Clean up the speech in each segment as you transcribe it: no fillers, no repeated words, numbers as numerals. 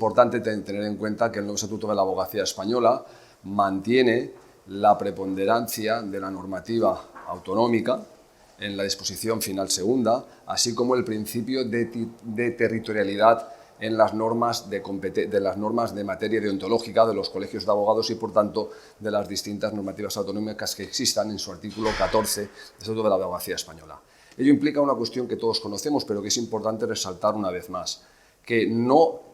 importante tener en cuenta que el nuevo Estatuto de la Abogacía Española mantiene la preponderancia de la normativa autonómica en la disposición final segunda, así como el principio de territorialidad en las normas de materia deontológica de los colegios de abogados y, por tanto, de las distintas normativas autonómicas que existan en su artículo 14 del Estatuto de la Abogacía Española. Ello implica una cuestión que todos conocemos, pero que es importante resaltar una vez más, que no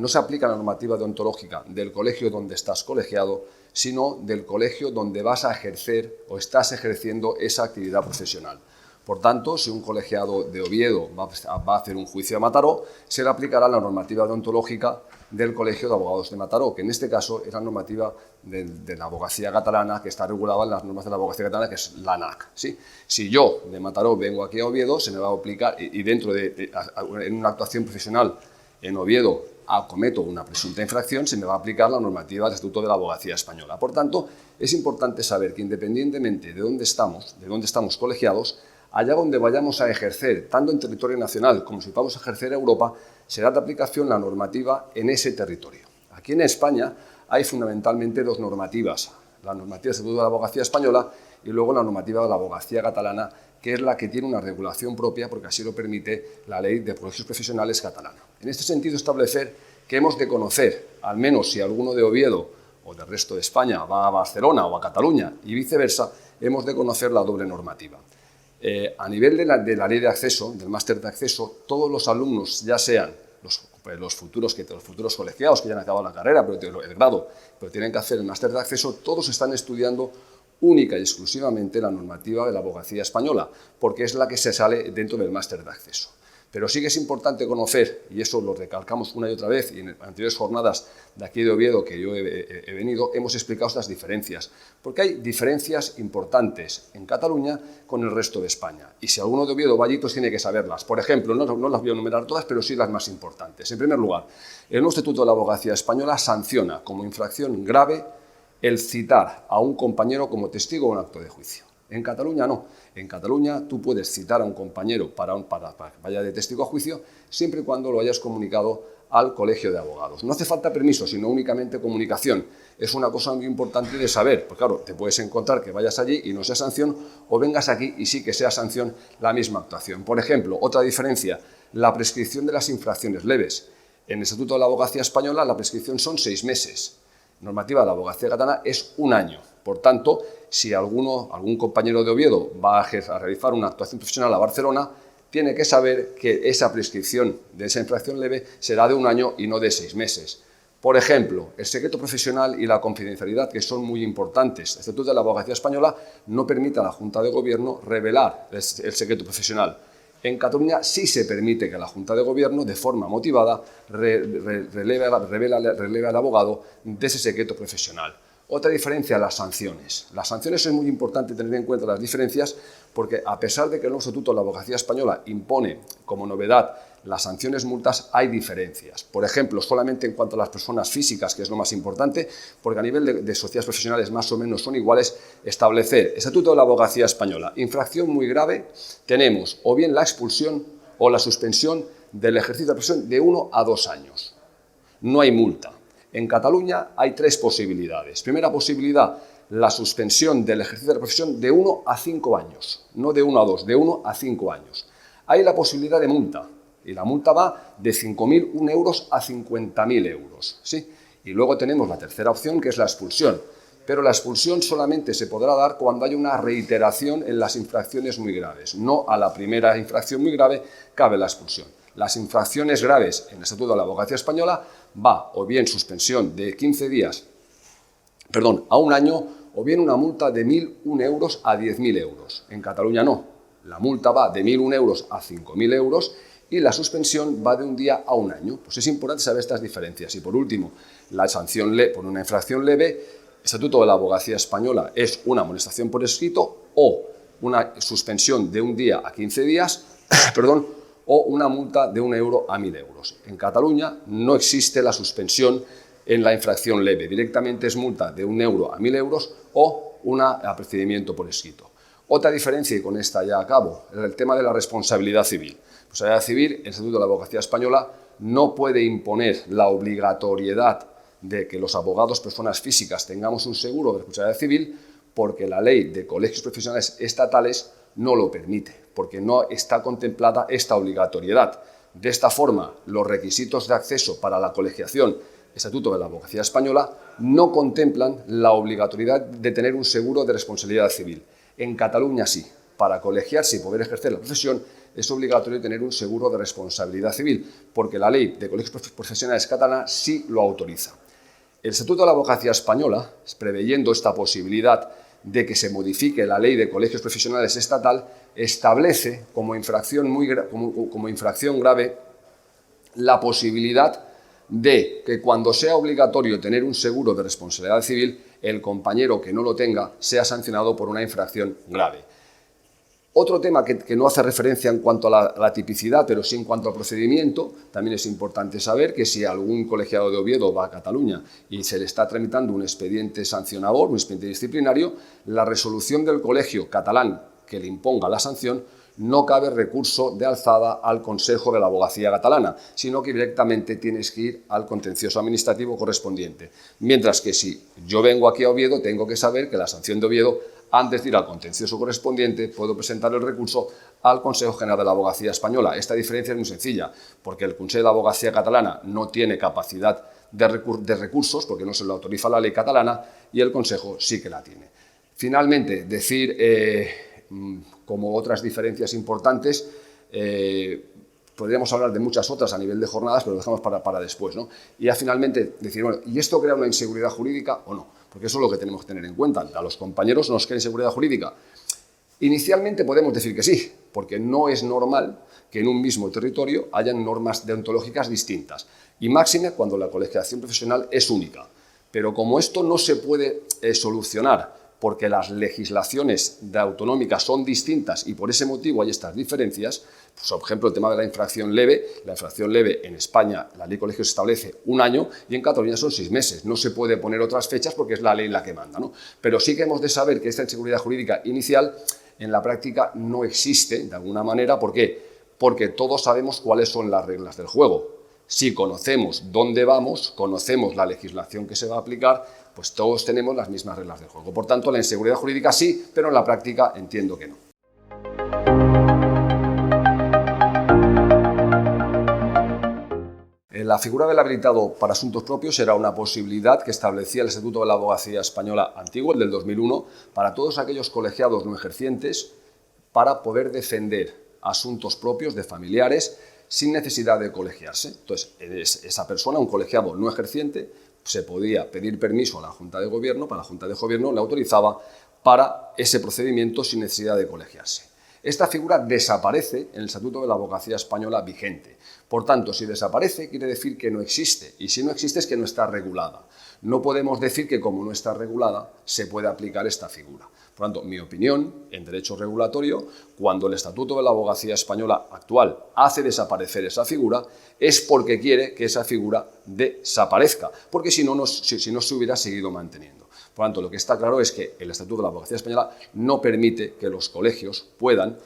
se aplica la normativa deontológica del colegio donde estás colegiado, sino del colegio donde vas a ejercer o estás ejerciendo esa actividad profesional. Por tanto, si un colegiado de Oviedo va a hacer un juicio a Mataró, se le aplicará la normativa deontológica del Colegio de Abogados de Mataró, que en este caso es la normativa de la abogacía catalana, que está regulada en las normas de la abogacía catalana, que es la ANAC, ¿sí? Si yo, de Mataró, vengo aquí a Oviedo, se me va a aplicar, y dentro en una actuación profesional en Oviedo cometo una presunta infracción, se me va a aplicar la normativa del Estatuto de la Abogacía Española. Por tanto, es importante saber que independientemente de dónde estamos colegiados, allá donde vayamos a ejercer, tanto en territorio nacional como si vamos a ejercer en Europa, será de aplicación la normativa en ese territorio. Aquí en España hay fundamentalmente dos normativas, la normativa del Estatuto de la Abogacía Española y luego la normativa de la Abogacía Catalana, que es la que tiene una regulación propia porque así lo permite la Ley de Colegios Profesionales catalana. En este sentido, establecer que hemos de conocer, al menos si alguno de Oviedo o del resto de España va a Barcelona o a Cataluña y viceversa, hemos de conocer la doble normativa. A nivel de la ley de acceso, del máster de acceso, todos los alumnos, ya sean los futuros colegiados que ya han acabado la carrera, el grado, pero tienen que hacer el máster de acceso, todos están estudiando única y exclusivamente la normativa de la abogacía española, porque es la que se sale dentro del máster de acceso. Pero sí que es importante conocer, y eso lo recalcamos una y otra vez, y en anteriores jornadas de aquí de Oviedo que yo he venido, hemos explicado estas diferencias, porque hay diferencias importantes en Cataluña con el resto de España. Y si alguno de Oviedo va allí, pues tiene que saberlas. Por ejemplo, no las voy a enumerar todas, pero sí las más importantes. En primer lugar, el nuevo Estatuto de la Abogacía Española sanciona como infracción grave el citar a un compañero como testigo en un acto de juicio. En Cataluña no. En Cataluña tú puedes citar a un compañero para que vaya de testigo a juicio siempre y cuando lo hayas comunicado al colegio de abogados. No hace falta permiso, sino únicamente comunicación. Es una cosa muy importante de saber, porque claro, te puedes encontrar que vayas allí y no sea sanción, o vengas aquí y sí que sea sanción la misma actuación. Por ejemplo, otra diferencia, la prescripción de las infracciones leves. En el Estatuto de la Abogacía Española la prescripción son 6 meses. Normativa de la abogacía catalana es 1 año. Por tanto, si algún compañero de Oviedo va a realizar una actuación profesional a Barcelona, tiene que saber que esa prescripción de esa infracción leve será de 1 año y no de 6 meses. Por ejemplo, el secreto profesional y la confidencialidad, que son muy importantes. El Estatuto de la Abogacía Española no permite a la Junta de Gobierno revelar el secreto profesional. En Cataluña sí se permite que la Junta de Gobierno, de forma motivada, releve al abogado de ese secreto profesional. Otra diferencia, las sanciones. Las sanciones es muy importante tener en cuenta las diferencias porque a pesar de que el nuevo Estatuto de la Abogacía Española impone como novedad las sanciones multas, hay diferencias. Por ejemplo, solamente en cuanto a las personas físicas, que es lo más importante, porque a nivel de sociedades profesionales más o menos son iguales, establecer Estatuto de la Abogacía Española, infracción muy grave, tenemos o bien la expulsión o la suspensión del ejercicio de la profesión de 1 a 2 años. No hay multa. En Cataluña hay 3 posibilidades. Primera posibilidad, la suspensión del ejercicio de la profesión de 1 a 5 años, no de 1 a 2, de 1 a 5 años. Hay la posibilidad de multa, y la multa va de 5.001 euros a 50.000 euros, ¿sí? Y luego tenemos la tercera opción, que es la expulsión. Pero la expulsión solamente se podrá dar cuando haya una reiteración en las infracciones muy graves. No a la primera infracción muy grave cabe la expulsión. Las infracciones graves en el Estatuto de la Abogacía Española va o bien suspensión de 15 días, a 1 año, o bien una multa de 1.001 euros a 10.000 euros. En Cataluña no. La multa va de 1.001 euros a 5.000 euros y la suspensión va de 1 día a 1 año. Pues es importante saber estas diferencias. Y por último, la sanción por una infracción leve, el Estatuto de la Abogacía Española es una amonestación por escrito o una suspensión de 1 día a 15 días, o una multa de 1 euro a 1.000 euros. En Cataluña no existe la suspensión en la infracción leve. Directamente es multa de 1 euro a 1.000 euros o un procedimiento por escrito. Otra diferencia, y con esta ya acabo, es el tema de la responsabilidad civil. La responsabilidad civil, el Estatuto de la Abogacía Española no puede imponer la obligatoriedad de que los abogados, personas físicas, tengamos un seguro de responsabilidad civil, porque la ley de colegios profesionales estatales no lo permite, porque no está contemplada esta obligatoriedad. De esta forma, los requisitos de acceso para la colegiación, Estatuto de la Abogacía Española, no contemplan la obligatoriedad de tener un seguro de responsabilidad civil. En Cataluña sí. Para colegiarse y poder ejercer la profesión es obligatorio tener un seguro de responsabilidad civil, porque la ley de colegios profesionales catalana sí lo autoriza. El Estatuto de la Abogacía Española, preveyendo esta posibilidad de que se modifique la ley de colegios profesionales estatal, establece como infracción grave la posibilidad de que cuando sea obligatorio tener un seguro de responsabilidad civil, el compañero que no lo tenga sea sancionado por una infracción grave. Otro tema que no hace referencia en cuanto a la tipicidad, pero sí en cuanto al procedimiento, también es importante saber que si algún colegiado de Oviedo va a Cataluña y se le está tramitando un expediente sancionador, un expediente disciplinario, la resolución del colegio catalán que le imponga la sanción no cabe recurso de alzada al Consejo de la Abogacía Catalana, sino que directamente tienes que ir al contencioso administrativo correspondiente. Mientras que si yo vengo aquí a Oviedo, tengo que saber que la sanción de Oviedo, antes de ir al contencioso correspondiente, puedo presentar el recurso al Consejo General de la Abogacía Española. Esta diferencia es muy sencilla, porque el Consejo de la Abogacía Catalana no tiene capacidad de recursos, porque no se lo autoriza la ley catalana, y el Consejo sí que la tiene. Finalmente, decir, como otras diferencias importantes, podríamos hablar de muchas otras a nivel de jornadas, pero lo dejamos para después, ¿no? Y ya finalmente decir, bueno, ¿y esto crea una inseguridad jurídica o no? Porque eso es lo que tenemos que tener en cuenta. ¿A los compañeros nos crea inseguridad jurídica? Inicialmente podemos decir que sí, porque no es normal que en un mismo territorio hayan normas deontológicas distintas, y máxime cuando la colegiación profesional es única. Pero como esto no se puede solucionar porque las legislaciones autonómicas son distintas y por ese motivo hay estas diferencias, pues, por ejemplo, el tema de la infracción leve en España, la ley de colegios establece 1 año y en Cataluña son 6 meses. No se puede poner otras fechas porque es la ley la que manda, ¿no? Pero sí que hemos de saber que esta inseguridad jurídica inicial en la práctica no existe de alguna manera. ¿Por qué? Porque todos sabemos cuáles son las reglas del juego. Si conocemos dónde vamos, conocemos la legislación que se va a aplicar, pues todos tenemos las mismas reglas del juego. Por tanto, la inseguridad jurídica sí, pero en la práctica entiendo que no. La figura del habilitado para asuntos propios era una posibilidad que establecía el Estatuto de la Abogacía Española antiguo, el del 2001, para todos aquellos colegiados no ejercientes, para poder defender asuntos propios de familiares sin necesidad de colegiarse. Entonces, esa persona, un colegiado no ejerciente, se podía pedir permiso a la Junta de Gobierno, para la Junta de Gobierno le autorizaba para ese procedimiento sin necesidad de colegiarse. Esta figura desaparece en el Estatuto de la Abogacía Española vigente. Por tanto, si desaparece, quiere decir que no existe, y si no existe es que no está regulada. No podemos decir que como no está regulada, se puede aplicar esta figura. Por tanto, mi opinión, en derecho regulatorio, cuando el Estatuto de la Abogacía Española actual hace desaparecer esa figura, es porque quiere que esa figura desaparezca, porque si no se hubiera seguido manteniendo. Por tanto, lo que está claro es que el Estatuto de la Abogacía Española no permite que los colegios puedan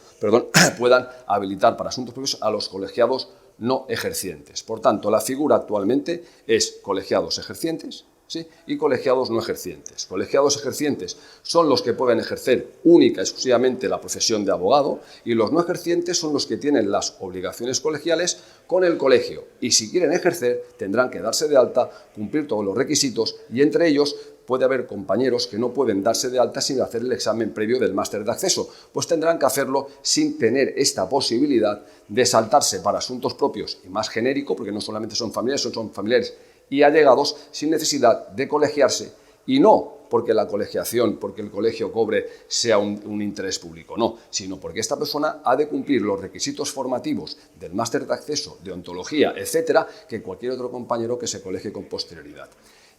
habilitar para asuntos propios a los colegiados no ejercientes. Por tanto, la figura actualmente es colegiados ejercientes, ¿sí?, y colegiados no ejercientes. Colegiados ejercientes son los que pueden ejercer única y exclusivamente la profesión de abogado, y los no ejercientes son los que tienen las obligaciones colegiales con el colegio, y si quieren ejercer tendrán que darse de alta, cumplir todos los requisitos, y entre ellos puede haber compañeros que no pueden darse de alta sin hacer el examen previo del máster de acceso, pues tendrán que hacerlo sin tener esta posibilidad de saltarse para asuntos propios y más genérico, porque no solamente son familiares y allegados, sin necesidad de colegiarse, y no porque la colegiación, porque el colegio cobre, sea un interés público, no, sino porque esta persona ha de cumplir los requisitos formativos del máster de acceso, de ontología, etcétera, que cualquier otro compañero que se colegie con posterioridad.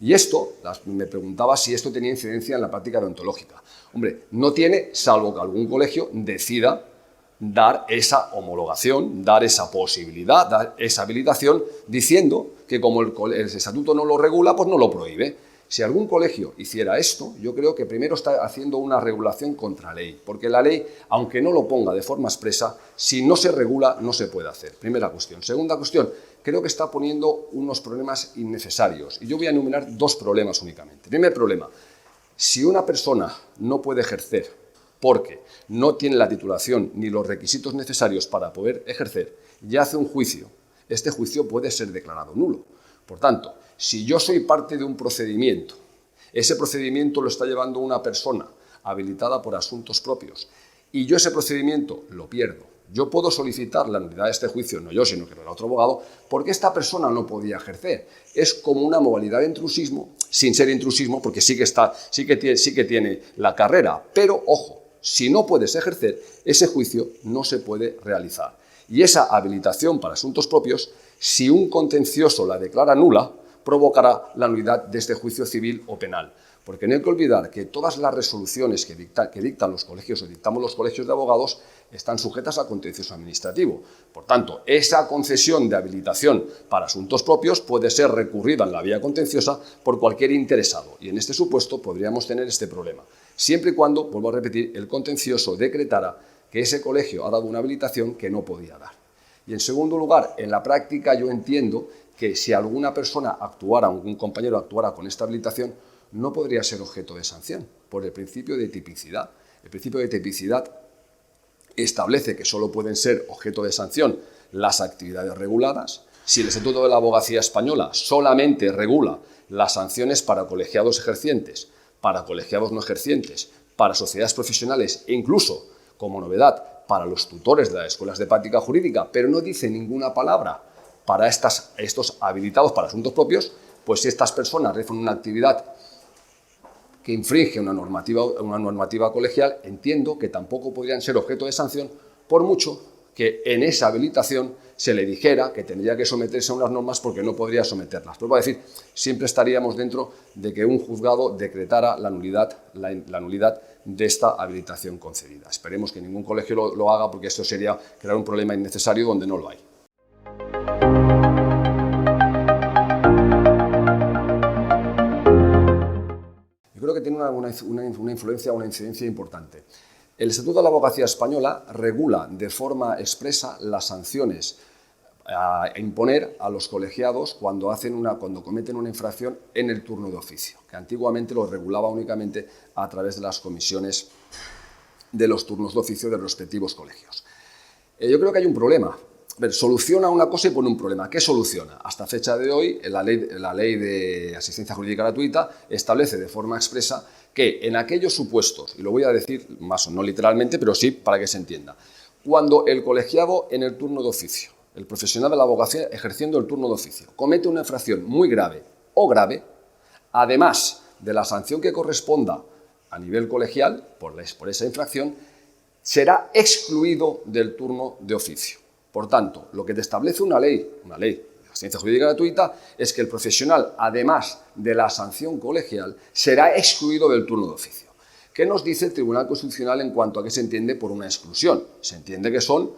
Y esto, me preguntaba si esto tenía incidencia en la práctica deontológica. Hombre, no tiene, salvo que algún colegio decida dar esa homologación, dar esa posibilidad, dar esa habilitación, diciendo que como el estatuto no lo regula, pues no lo prohíbe. Si algún colegio hiciera esto, yo creo que primero está haciendo una regulación contra ley, porque la ley, aunque no lo ponga de forma expresa, si no se regula, no se puede hacer. Primera cuestión. Segunda cuestión, creo que está poniendo unos problemas innecesarios. Y yo voy a enumerar dos problemas únicamente. Primer problema, si una persona no puede ejercer porque no tiene la titulación ni los requisitos necesarios para poder ejercer y hace un juicio, este juicio puede ser declarado nulo. Por tanto, si yo soy parte de un procedimiento, ese procedimiento lo está llevando una persona habilitada por asuntos propios y yo ese procedimiento lo pierdo, yo puedo solicitar la nulidad de este juicio, no yo, sino que el otro abogado, porque esta persona no podía ejercer. Es como una modalidad de intrusismo, sin ser intrusismo, porque sí que tiene la carrera. Pero, ojo, si no puedes ejercer, ese juicio no se puede realizar. Y esa habilitación para asuntos propios, si un contencioso la declara nula, provocará la nulidad de este juicio civil o penal. Porque no hay que olvidar que todas las resoluciones que dictan los colegios o dictamos los colegios de abogados están sujetas a contencioso administrativo. Por tanto, esa concesión de habilitación para asuntos propios puede ser recurrida en la vía contenciosa por cualquier interesado. Y en este supuesto podríamos tener este problema. Siempre y cuando, vuelvo a repetir, el contencioso decretara que ese colegio ha dado una habilitación que no podía dar. Y en segundo lugar, en la práctica yo entiendo que si alguna persona actuara, algún compañero actuara con esta habilitación, no podría ser objeto de sanción, por el principio de tipicidad. El principio de tipicidad establece que solo pueden ser objeto de sanción las actividades reguladas. Si el Estatuto de la Abogacía Española solamente regula las sanciones para colegiados ejercientes, para colegiados no ejercientes, para sociedades profesionales e incluso, como novedad, para los tutores de las escuelas de práctica jurídica, pero no dice ninguna palabra para estos habilitados para asuntos propios, pues si estas personas realizan una actividad que infringe una normativa colegial, entiendo que tampoco podrían ser objeto de sanción, por mucho que en esa habilitación se le dijera que tendría que someterse a unas normas porque no podría someterlas. Pero para decir, siempre estaríamos dentro de que un juzgado decretara la nulidad de esta habilitación concedida. Esperemos que ningún colegio lo haga, porque esto sería crear un problema innecesario donde no lo hay. Yo creo que tiene una influencia, una incidencia importante. El Estatuto de la Abogacía Española regula de forma expresa las sanciones a imponer a los colegiados cuando cometen una infracción en el turno de oficio, que antiguamente lo regulaba únicamente a través de las comisiones de los turnos de oficio de los respectivos colegios. Yo creo que hay un problema. A ver, soluciona una cosa y pone un problema. ¿Qué soluciona? Hasta fecha de hoy, la ley de asistencia jurídica gratuita establece de forma expresa que en aquellos supuestos, y lo voy a decir más o no literalmente, pero sí para que se entienda, cuando el colegiado en el turno de oficio, el profesional de la abogacía ejerciendo el turno de oficio, comete una infracción muy grave o grave, además de la sanción que corresponda a nivel colegial por esa infracción, será excluido del turno de oficio. Por tanto, lo que te establece una ley de asistencia jurídica gratuita, es que el profesional, además de la sanción colegial, será excluido del turno de oficio. ¿Qué nos dice el Tribunal Constitucional en cuanto a qué se entiende por una exclusión? Se entiende que son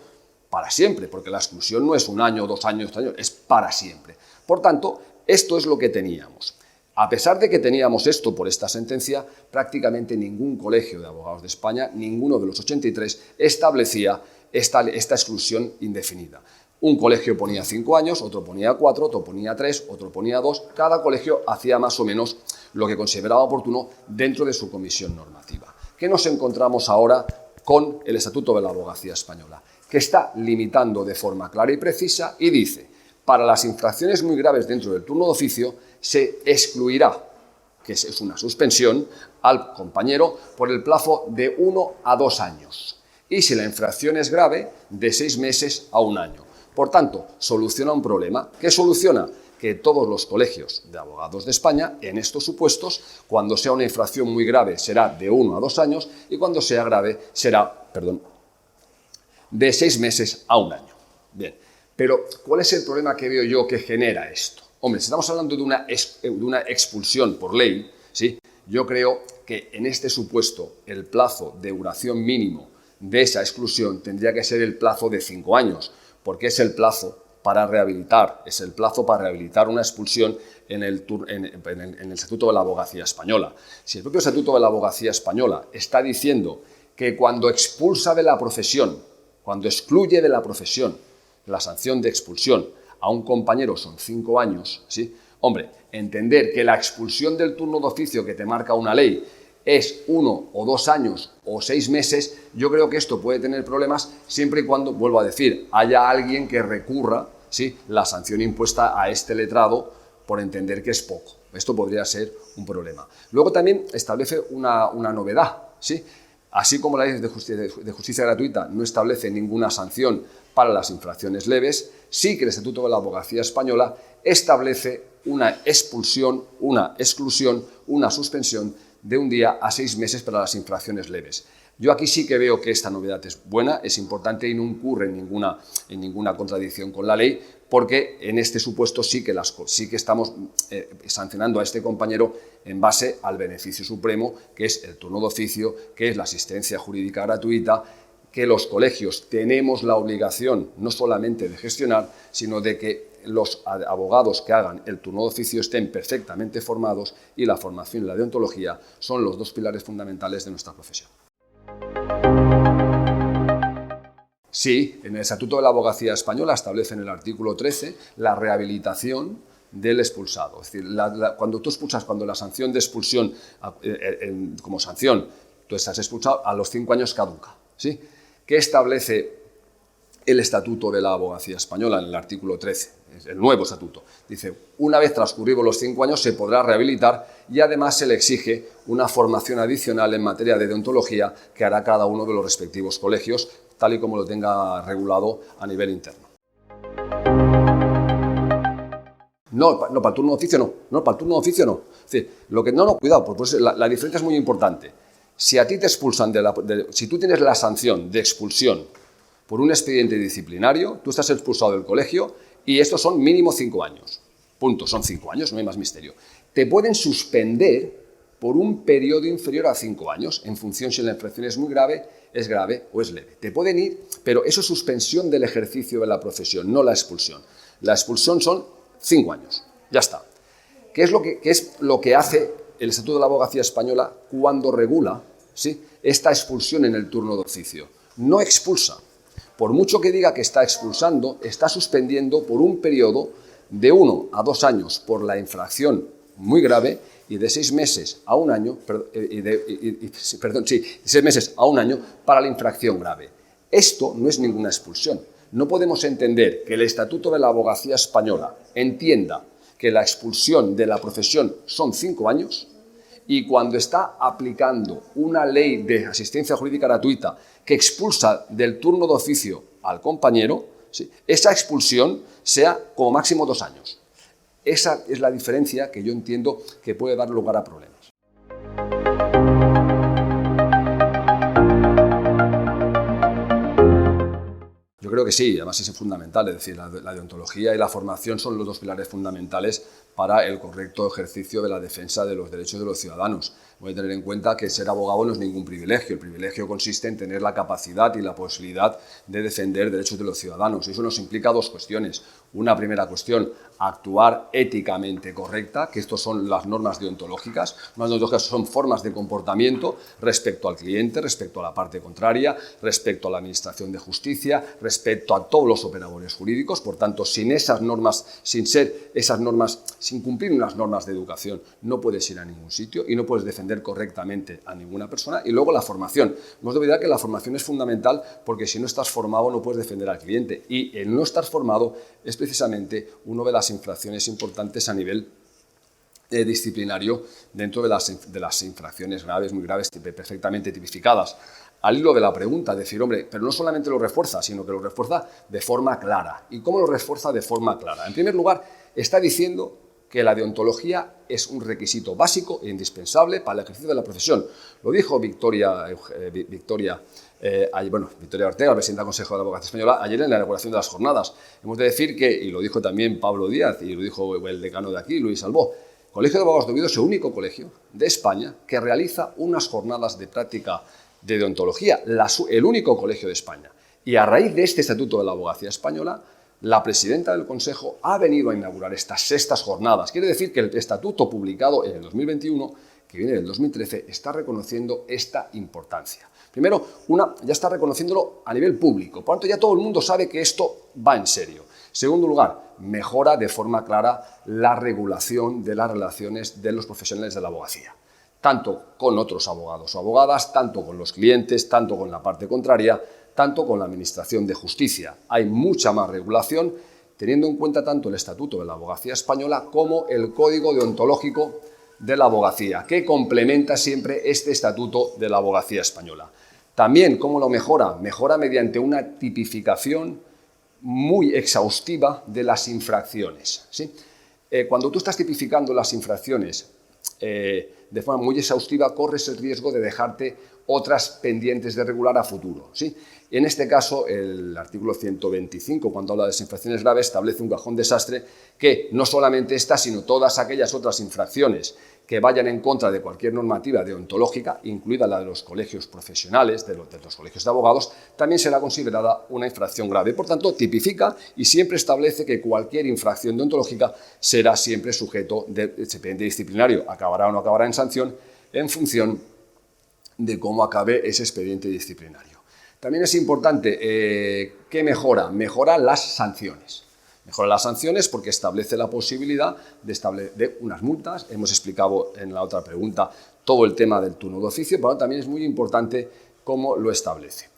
para siempre, porque la exclusión no es 1 año, 2 años, 3 años, es para siempre. Por tanto, esto es lo que teníamos. A pesar de que teníamos esto por esta sentencia, prácticamente ningún colegio de abogados de España, ninguno de los 83, establecía esta exclusión indefinida. Un colegio ponía 5 años, otro ponía 4, otro ponía 3, otro ponía 2. Cada colegio hacía más o menos lo que consideraba oportuno dentro de su comisión normativa. ¿Qué nos encontramos ahora con el Estatuto de la Abogacía Española? Que está limitando de forma clara y precisa y dice: para las infracciones muy graves dentro del turno de oficio se excluirá, que es una suspensión, al compañero por el plazo de 1 a 2 años. Y si la infracción es grave, de 6 meses a 1 año. Por tanto, soluciona un problema. ¿Qué soluciona? Que todos los colegios de abogados de España, en estos supuestos, cuando sea una infracción muy grave, será de 1 a 2 años, y cuando sea grave, será, de 6 meses a 1 año. Bien, pero ¿cuál es el problema que veo yo que genera esto? Hombre, si estamos hablando de una expulsión por ley, ¿sí? Yo creo que en este supuesto el plazo de duración mínimo de esa exclusión tendría que ser el plazo de 5 años, porque es el plazo para rehabilitar, una expulsión en el Estatuto de la Abogacía Española. Si el propio Estatuto de la Abogacía Española está diciendo que cuando expulsa de la profesión, cuando excluye de la profesión la sanción de expulsión a un compañero son 5 años, ¿sí? Hombre, entender que la expulsión del turno de oficio que te marca una ley es 1 o 2 años o 6 meses, yo creo que esto puede tener problemas siempre y cuando, vuelvo a decir, haya alguien que recurra, ¿sí?, la sanción impuesta a este letrado por entender que es poco. Esto podría ser un problema. Luego también establece una novedad, ¿sí? Así como la ley de justicia gratuita no establece ninguna sanción para las infracciones leves, sí que el Estatuto de la Abogacía Española establece una expulsión, una exclusión, una suspensión de 1 día a 6 meses para las infracciones leves. Yo aquí sí que veo que esta novedad es buena, es importante y no incurre en ninguna contradicción con la ley, porque en este supuesto sí que estamos sancionando a este compañero en base al beneficio supremo, que es el turno de oficio, que es la asistencia jurídica gratuita, que los colegios tenemos la obligación no solamente de gestionar, sino de que los abogados que hagan el turno de oficio estén perfectamente formados, y la formación y la deontología son los 2 pilares fundamentales de nuestra profesión. Sí, en el Estatuto de la Abogacía Española establece en el artículo 13 la rehabilitación del expulsado. Es decir, cuando tú expulsas, cuando la sanción de expulsión, como sanción, tú estás expulsado, a los 5 años caduca, ¿sí? ¿Qué establece el Estatuto de la Abogacía Española en el artículo 13? El nuevo estatuto. Dice, una vez transcurridos los 5 años se podrá rehabilitar, y además se le exige una formación adicional en materia de deontología que hará cada uno de los respectivos colegios, tal y como lo tenga regulado a nivel interno. No, para el turno de oficio no, para el turno de oficio no. Es decir, cuidado, pues la diferencia es muy importante. Si a ti te expulsan, si tú tienes la sanción de expulsión por un expediente disciplinario, tú estás expulsado del colegio y estos son mínimo 5 años. Punto, son 5 años, no hay más misterio. Te pueden suspender por un periodo inferior a 5 años, en función si la infracción es grave o es leve. Te pueden ir, pero eso es suspensión del ejercicio de la profesión, no la expulsión. La expulsión son 5 años, ya está. ¿Qué es lo que hace el Estatuto de la Abogacía Española cuando regula, ¿sí?, esta expulsión en el turno de oficio? No expulsa. Por mucho que diga que está expulsando, está suspendiendo por un periodo de 1 a 2 años por la infracción muy grave, y de 6 meses a 1 año, 6 meses a 1 año para la infracción grave. Esto no es ninguna expulsión. No podemos entender que el Estatuto de la Abogacía Española entienda que la expulsión de la profesión son 5 años, y cuando está aplicando una ley de asistencia jurídica gratuita que expulsa del turno de oficio al compañero, ¿sí?, esa expulsión sea como máximo 2 años. Esa es la diferencia que yo entiendo que puede dar lugar a problemas. Yo creo que sí, además es fundamental, es decir, la deontología y la formación son los 2 pilares fundamentales para el correcto ejercicio de la defensa de los derechos de los ciudadanos. Voy a tener en cuenta que ser abogado no es ningún privilegio. El privilegio consiste en tener la capacidad y la posibilidad de defender derechos de los ciudadanos. Y eso nos implica 2 cuestiones. Una primera cuestión, actuar éticamente correcta, que estos son las normas deontológicas. Las normas deontológicas son formas de comportamiento respecto al cliente, respecto a la parte contraria, respecto a la administración de justicia, respecto a todos los operadores jurídicos. Por tanto, sin cumplir unas normas de educación, no puedes ir a ningún sitio y no puedes defender correctamente a ninguna persona. Y luego la formación. No os olvidar que la formación es fundamental, porque si no estás formado no puedes defender al cliente, y el no estar formado es precisamente una de las infracciones importantes a nivel disciplinario dentro de las infracciones graves, muy graves, perfectamente tipificadas. Al hilo de la pregunta, decir, hombre, pero no solamente lo refuerza, sino que lo refuerza de forma clara. ¿Y cómo lo refuerza de forma clara? En primer lugar, está diciendo que la deontología es un requisito básico e indispensable para el ejercicio de la profesión. Lo dijo Victoria Ortega, presidenta del Consejo de la Abogacía Española, ayer en la inauguración de las jornadas. Hemos de decir que, y lo dijo también Pablo Díaz, y lo dijo el decano de aquí, Luis Albó, el Colegio de Abogados de Oviedo es el único colegio de España que realiza unas jornadas de práctica de deontología, el único colegio de España. Y a raíz de este Estatuto de la Abogacía Española, la presidenta del Consejo ha venido a inaugurar estas 6º jornadas. Quiere decir que el estatuto publicado en el 2021, que viene del 2013, está reconociendo esta importancia. Primero, ya está reconociéndolo a nivel público. Por tanto, ya todo el mundo sabe que esto va en serio. Segundo lugar, mejora de forma clara la regulación de las relaciones de los profesionales de la abogacía, tanto con otros abogados o abogadas, tanto con los clientes, tanto con la parte contraria, tanto con la Administración de Justicia. Hay mucha más regulación, teniendo en cuenta tanto el Estatuto de la Abogacía Española como el Código Deontológico de la Abogacía, que complementa siempre este Estatuto de la Abogacía Española. También, ¿cómo lo mejora? Mejora mediante una tipificación muy exhaustiva de las infracciones, ¿sí? Cuando tú estás tipificando las infracciones de forma muy exhaustiva, corres el riesgo de dejarte otras pendientes de regular a futuro, ¿sí? En este caso, el artículo 125, cuando habla de infracciones graves, establece un cajón desastre que no solamente esta, sino todas aquellas otras infracciones que vayan en contra de cualquier normativa deontológica, incluida la de los colegios profesionales, de los colegios de abogados, también será considerada una infracción grave. Por tanto, tipifica y siempre establece que cualquier infracción deontológica será siempre sujeto de expediente disciplinario. Acabará o no acabará en sanción en función de cómo acabe ese expediente disciplinario. También es importante que mejora las sanciones. Mejora las sanciones porque establece la posibilidad de unas multas. Hemos explicado en la otra pregunta todo el tema del turno de oficio, pero también es muy importante cómo lo establece.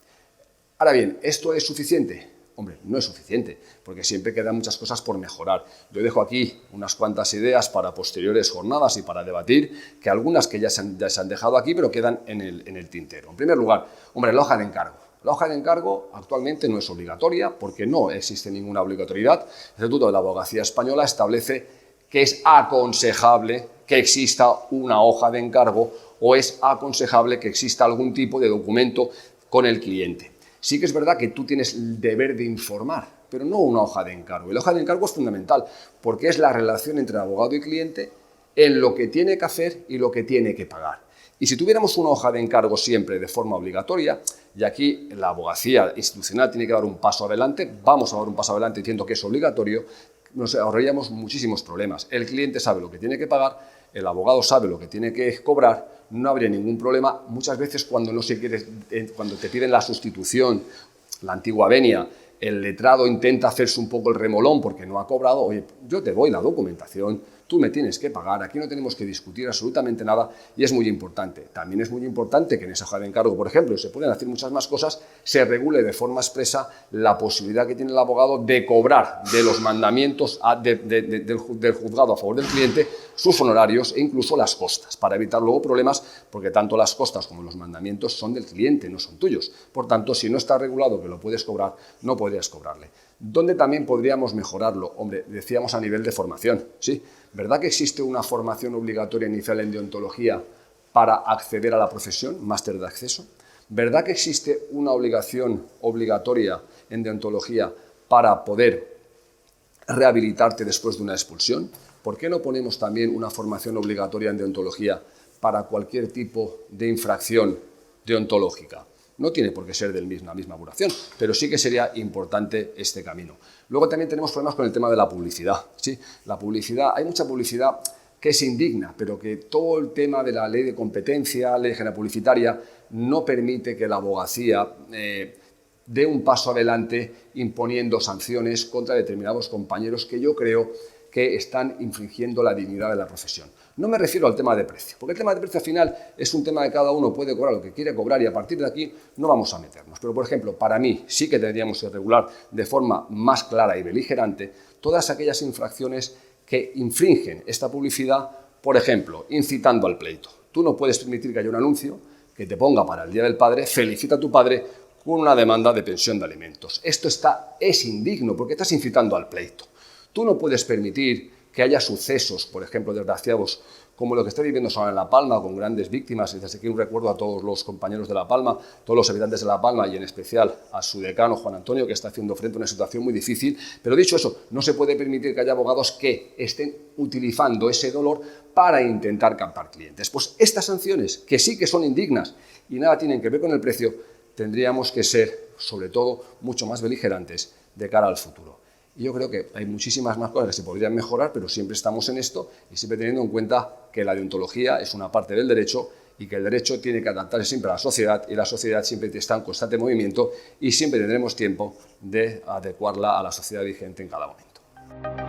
Ahora bien, ¿esto es suficiente? Hombre, no es suficiente, porque siempre quedan muchas cosas por mejorar. Yo dejo aquí unas cuantas ideas para posteriores jornadas y para debatir, que algunas que ya se han dejado aquí, pero quedan en el tintero. En primer lugar, hombre, la hoja de encargo. La hoja de encargo actualmente no es obligatoria porque no existe ninguna obligatoriedad. El Estatuto de la Abogacía Española establece que es aconsejable que exista una hoja de encargo o es aconsejable que exista algún tipo de documento con el cliente. Sí que es verdad que tú tienes el deber de informar, pero no una hoja de encargo. Y la hoja de encargo es fundamental porque es la relación entre abogado y cliente en lo que tiene que hacer y lo que tiene que pagar. Y si tuviéramos una hoja de encargo siempre de forma obligatoria, y aquí la abogacía institucional tiene que dar un paso adelante, vamos a dar un paso adelante diciendo que es obligatorio, nos ahorraríamos muchísimos problemas. El cliente sabe lo que tiene que pagar, el abogado sabe lo que tiene que cobrar, no habría ningún problema. Muchas veces cuando cuando te piden la sustitución, la antigua venia, el letrado intenta hacerse un poco el remolón porque no ha cobrado. Oye, yo te doy la documentación, tú me tienes que pagar, aquí no tenemos que discutir absolutamente nada y es muy importante. También es muy importante que en esa hoja de encargo, por ejemplo, se pueden hacer muchas más cosas, se regule de forma expresa la posibilidad que tiene el abogado de cobrar de los mandamientos del juzgado a favor del cliente sus honorarios e incluso las costas, para evitar luego problemas, porque tanto las costas como los mandamientos son del cliente, no son tuyos. Por tanto, si no está regulado que lo puedes cobrar, no podrías cobrarle. ¿Dónde también podríamos mejorarlo? Hombre, decíamos a nivel de formación, ¿sí? ¿Verdad que existe una formación obligatoria inicial en deontología para acceder a la profesión, máster de acceso? ¿Verdad que existe una obligación obligatoria en deontología para poder rehabilitarte después de una expulsión? ¿Por qué no ponemos también una formación obligatoria en deontología para cualquier tipo de infracción deontológica? No tiene por qué ser de la misma duración, pero sí que sería importante este camino. Luego también tenemos problemas con el tema de la publicidad, ¿sí? La publicidad, hay mucha publicidad que es indigna, pero que todo el tema de la ley de competencia, ley general publicitaria, no permite que la abogacía dé un paso adelante imponiendo sanciones contra determinados compañeros que yo creo que están infringiendo la dignidad de la profesión. No me refiero al tema de precio, porque el tema de precio al final es un tema que cada uno puede cobrar lo que quiere cobrar y a partir de aquí no vamos a meternos. Pero, por ejemplo, para mí sí que tendríamos que regular de forma más clara y beligerante todas aquellas infracciones que infringen esta publicidad, por ejemplo, incitando al pleito. Tú no puedes permitir que haya un anuncio que te ponga para el Día del Padre, felicita a tu padre con una demanda de pensión de alimentos. Esto es indigno porque estás incitando al pleito. Tú no puedes permitir que haya sucesos, por ejemplo, desgraciados, como lo que está viviendo ahora en La Palma, con grandes víctimas. Y desde aquí un recuerdo a todos los compañeros de La Palma, todos los habitantes de La Palma y en especial a su decano, Juan Antonio, que está haciendo frente a una situación muy difícil. Pero dicho eso, no se puede permitir que haya abogados que estén utilizando ese dolor para intentar captar clientes. Pues estas sanciones, que sí que son indignas y nada tienen que ver con el precio, tendríamos que ser, sobre todo, mucho más beligerantes de cara al futuro. Y yo creo que hay muchísimas más cosas que se podrían mejorar, pero siempre estamos en esto y siempre teniendo en cuenta que la deontología es una parte del derecho y que el derecho tiene que adaptarse siempre a la sociedad y la sociedad siempre está en constante movimiento y siempre tendremos tiempo de adecuarla a la sociedad vigente en cada momento.